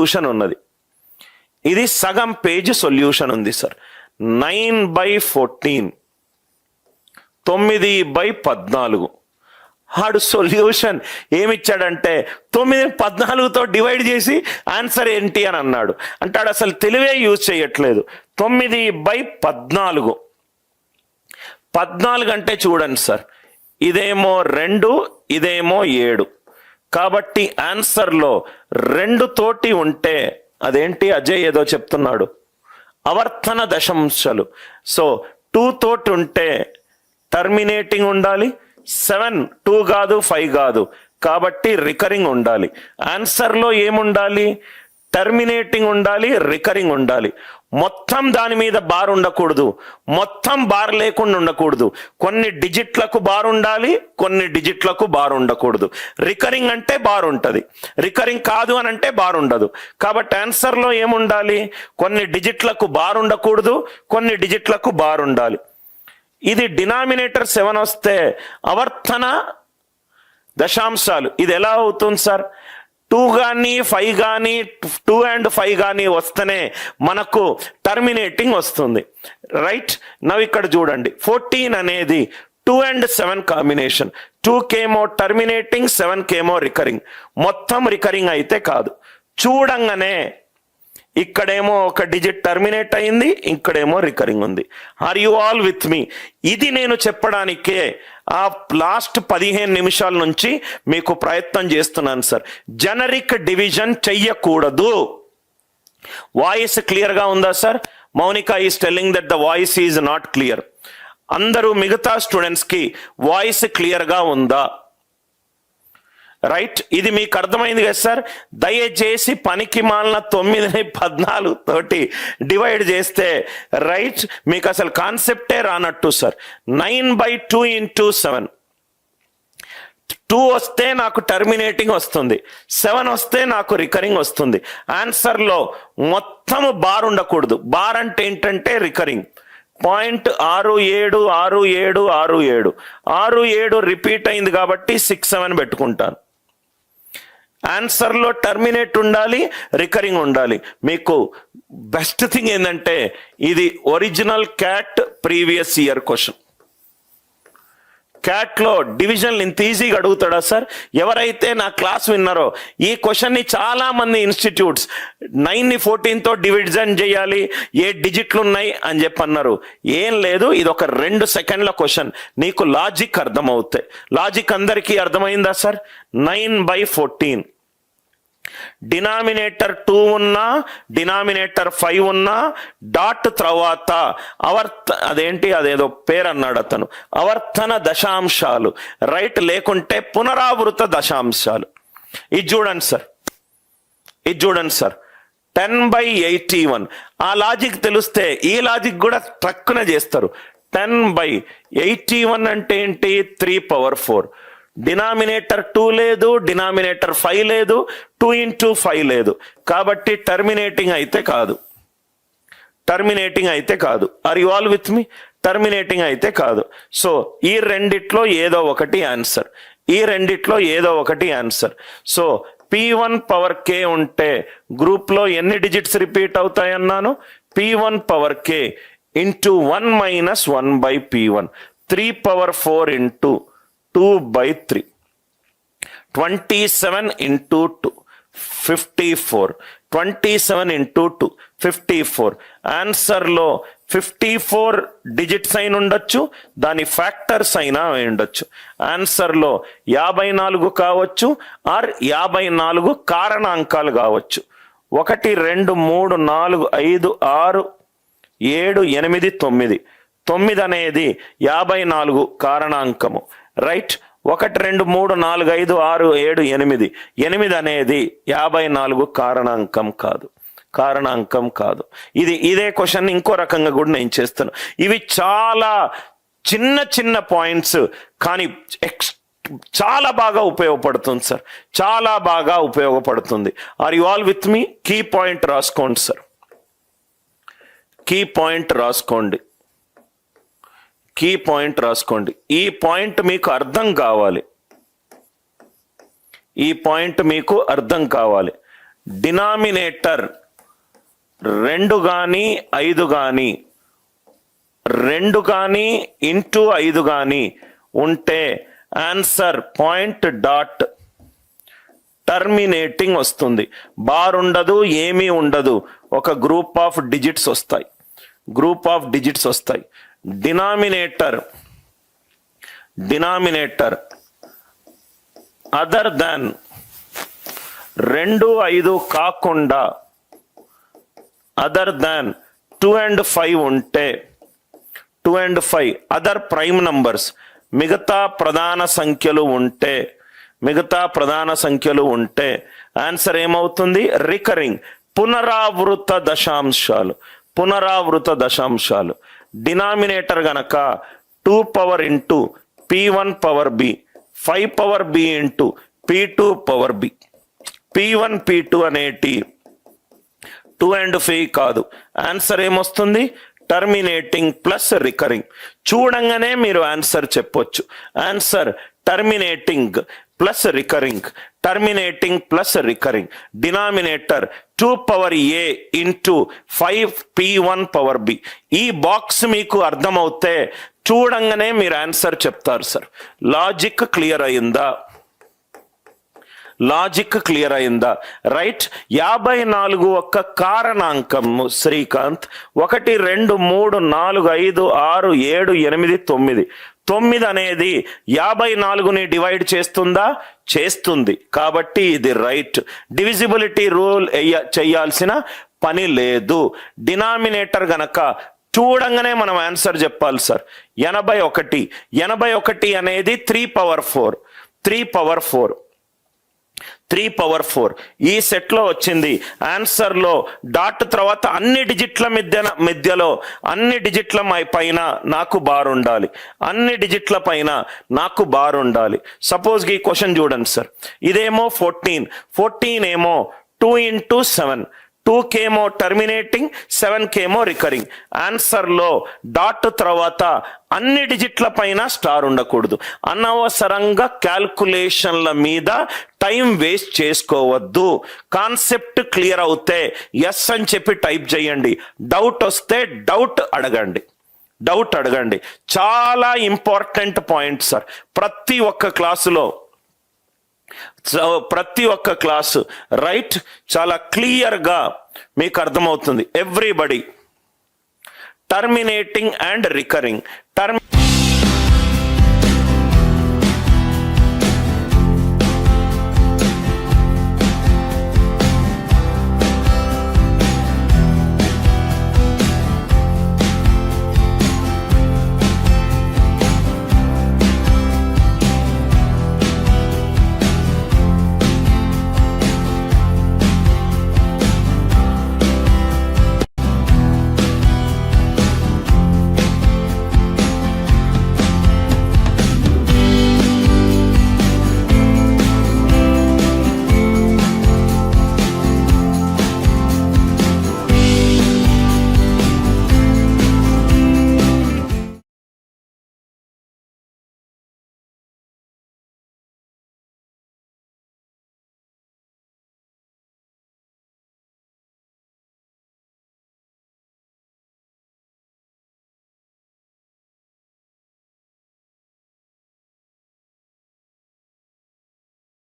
Solution ఉన్నది. ఇది సగం పేజ్ సొల్యూషన్ ఉంది సార్. 9/14 9/14 ఆడు సొల్యూషన్ ఏమిచ్చాడంటే 9-14తో డివైడ్ చేసి ఆన్సర్ ఏంటి అని అన్నాడు. అంటాడు అసలు తెలివే యూజ్ చేయట్లేదు. 9/14 14 అంటే చూడండి సార్, ఇదేమో 2, ఇదేమో 7. కాబట్టి ఆన్సర్లో 2 తోటి ఉంటే అదేంటి అజయ్ ఏదో చెప్తున్నాడు, అవర్తన దశాంశాలు. సో 2 తోటి ఉంటే టర్మినేటింగ్ ఉండాలి. 7 2 కాదు 5 కాదు, కాబట్టి రికరింగ్ ఉండాలి. ఆన్సర్లో ఏముండాలి? టర్మినేటింగ్ ఉండాలి, రికరింగ్ ఉండాలి. మొత్తం దాని మీద బార్ ఉండకూడదు, మొత్తం బార్ లేకుండా ఉండకూడదు. కొన్ని డిజిట్లకు బార్ ఉండాలి, కొన్ని డిజిట్లకు బార్ ఉండకూడదు. రికరింగ్ అంటే బార్ ఉంటుంది, రికరింగ్ కాదు అని అంటే బార్ ఉండదు. కాబట్టి ఆన్సర్లో ఏముండాలి? కొన్ని డిజిట్లకు బార్ ఉండకూడదు, కొన్ని డిజిట్లకు బార్ ఉండాలి. ఇది డినామినేటర్ 7 వస్తే అవర్తన దశాంశాలు. ఇది ఎలా అవుతుంది సార్? 2 కానీ 5 కానీ 2 and 5 కానీ వస్తేనే మనకు టర్మినేటింగ్ వస్తుంది. రైట్. నవ్వు ఇక్కడ చూడండి, 14 అనేది 2 and 7 కాంబినేషన్. 2కేమో టర్మినేటింగ్, 7కేమో రికరింగ్. మొత్తం రికరింగ్ అయితే కాదు. చూడంగానే ఇక్కడేమో ఒక డిజిట్ టర్మినేట్ అయింది, ఇక్కడేమో రికరింగ్ ఉంది. ఆర్ యు ఆల్ విత్ మీ? ఇది నేను చెప్పడానికే ఆ లాస్ట్ 15 నిమిషాల నుంచి మీకు ప్రయత్నం చేస్తున్నాను సార్. జనరిక్ డివిజన్ చెయ్యకూడదు. వాయిస్ క్లియర్గా ఉందా sir? Mounika is telling that the voice is not clear. అందరూ మిగతా స్టూడెంట్స్కి వాయిస్ క్లియర్గా ఉందా? రైట్. ఇది మీకు అర్థమైంది కదా సార్? దయచేసి పనికి మాలిన 9ని 14 తోటి డివైడ్ చేస్తే రైట్ మీకు అసలు కాన్సెప్టే రానట్టు సార్. 9/2 × 7. 2 వస్తే నాకు టర్మినేటింగ్ వస్తుంది, 7 వస్తే నాకు రికరింగ్ వస్తుంది. ఆన్సర్లో మొత్తం బార్ ఉండకూడదు. బార్ అంటే ఏంటంటే రికరింగ్. 0.67 67 67 67 రిపీట్ అయింది కాబట్టి 6 7 పెట్టుకుంటాను. ఆన్సర్లో టర్మినేట్ ఉండాలి, రికరింగ్ ఉండాలి. మీకు బెస్ట్ థింగ్ ఏంటంటే ఇది original CAT previous year question. క్యాట్లో డివిజన్ ఇంత ఈజీగా అడుగుతాడా సార్? ఎవరైతే నా క్లాస్ విన్నారో ఈ క్వశ్చన్ని చాలా మంది ఇన్స్టిట్యూట్స్ 9ని 14తో డివిజన్ చేయాలి, 8 డిజిట్లు ఉన్నాయి అని చెప్పి అన్నారు. ఏం లేదు, ఇది ఒక 2 సెకండ్ల క్వశ్చన్. నీకు లాజిక్ అర్థమవుతాయి. లాజిక్ అందరికీ అర్థమైందా సార్? 9/14 డినామినేటర్ 2 ఉన్నా, డినామినేటర్ 5 ఉన్నా, డాట్ తర్వాత అదేదో పేరు అన్నాడు అతను, అవర్తన దశాంశాలు. రైట్. లేకుంటే పునరావృత దశాంశాలు. ఇది చూడండి సార్, ఇది చూడంండి సార్, 10/81. ఆ లాజిక్ తెలిస్తే ఈ లాజిక్ కూడా ట్రక్కున చేస్తారు. 10/81 అంటే ఏంటి? 3 power 4. డినామినేటర్ 2 లేదు, డినామినేటర్ 5 లేదు, 2 × 5 లేదు. కాబట్టి టర్మినేటింగ్ అయితే కాదు, టర్మినేటింగ్ అయితే కాదు. Are you all with me? Terminating అయితే కాదు. సో ఈ రెండిట్లో ఏదో ఒకటి ఆన్సర్, ఈ రెండిట్లో ఏదో ఒకటి answer. So P1 power k ఉంటే గ్రూప్లో ఎన్ని డిజిట్స్ రిపీట్ అవుతాయన్నాను? P1 power k × 1 - 1/P1. 3 power 4 × 2/3. 27 × 2 54. 27 × 2 54. ఆన్సర్లో 54 digits అయిన ఉండొచ్చు, దాని ఫ్యాక్టర్స్ అయినా ఉండొచ్చు. ఆన్సర్లో 54 కావచ్చు, ఆర్ 54 కారణాంకాలు కావచ్చు. 1 2 3 4 5 6 7 8 9. 9 అనేది 54 కారణాంకము. రైట్. 1 2 3 4 5 6 7 8. 8 అనేది 54 కారణాంకం కాదు, కారణాంకం కాదు. ఇదే క్వశ్చన్ ఇంకో రకంగా కూడా నేను చేస్తాను. ఇవి చాలా చిన్న చిన్న పాయింట్స్, కానీ చాలా బాగా ఉపయోగపడుతుంది సార్, చాలా బాగా ఉపయోగపడుతుంది. Are you all with me? Key point రాసుకోండి సార్, కీ పాయింట్ రాసుకోండి, కీ పాయింట్ రాసుకోండి. ఈ పాయింట్ మీకు అర్థం కావాలి, ఈ పాయింట్ మీకు అర్థం కావాలి. డినామినేటర్ 2 కానీ 5 కానీ 2 కానీ ఇంటూ 5 కానీ ఉంటే ఆన్సర్ పాయింట్ డాట్ టర్మినేటింగ్ వస్తుంది. బార్ ఉండదు, ఏమీ ఉండదు, ఒక గ్రూప్ ఆఫ్ డిజిట్స్ వస్తాయి. డినామినేటర్ అదర్ దాన్ 2, 5 కాకుండా అదర్ దాన్ 2 and 5 ఉంటే 2 and 5 అదర్ ప్రైమ్ నంబర్స్, మిగతా ప్రధాన సంఖ్యలు ఉంటే ఆన్సర్ ఏమవుతుంది? రికరింగ్, పునరావృత దశాంశాలు. డినామినేటర్ గనక 2 power into P1 power b, 5 power b into P2 power b. P1 P2 అనేటి 2 and 5 కాదు. ఆన్సర్ ఏమొస్తుంది? Terminating plus recurring. చూడంగానే మీరు ఆన్సర్ చెప్పొచ్చు. Answer terminating plus recurring. Denominator 2 power a into 5 P1 power b. ఈ box మీకు అర్థమవుతే చూడంగానే మీరు ఆన్సర్ చెప్తారు సార్. లాజిక్ క్లియర్ అయిందా? రైట్. 54 ఒక్క కారణాంకము శ్రీకాంత్. 1 2 3 4 5 6 7 8 9 అనేది 54ని డివైడ్ చేస్తుంది. కాబట్టి ఇది రైట్. డివిజిబిలిటీ రూల్ చేయాల్సిన పని లేదు. డినామినేటర్ గనక చూడంగానే మనం ఆన్సర్ చెప్పాలి సార్. 81 అనేది 3 పవర్ 4 ఈ సెట్ లో వచ్చింది. ఆన్సర్ లో డాట్ తర్వాత అన్ని డిజిట్ల మధ్యలో అన్ని డిజిట్ల పైన నాకు బార్ ఉండాలి. సపోజ్ ఈ క్వశ్చన్ చూడండి సార్. ఇదేమో 14 ఏమో 2 into 7, 2 కేమో టర్మినేటింగ్, 7 కేమో రికరింగ్. ఆన్సర్ లో డాట్ తర్వాత అన్ని డిజిట్ల పైన స్టార్ ఉండకూడదు. అనవసరంగా క్యాల్కులేషన్ల మీద టైం వేస్ట్ చేసుకోవద్దు. కాన్సెప్ట్ క్లియర్ అవుతే ఎస్ అని చెప్పి టైప్ చేయండి. డౌట్ వస్తే డౌట్ అడగండి. చాలా ఇంపార్టెంట్ పాయింట్ సార్. ప్రతి ఒక్క క్లాసు రైట్ చాలా క్లియర్గా మీకు అర్థమవుతుంది. Everybody terminating and recurring.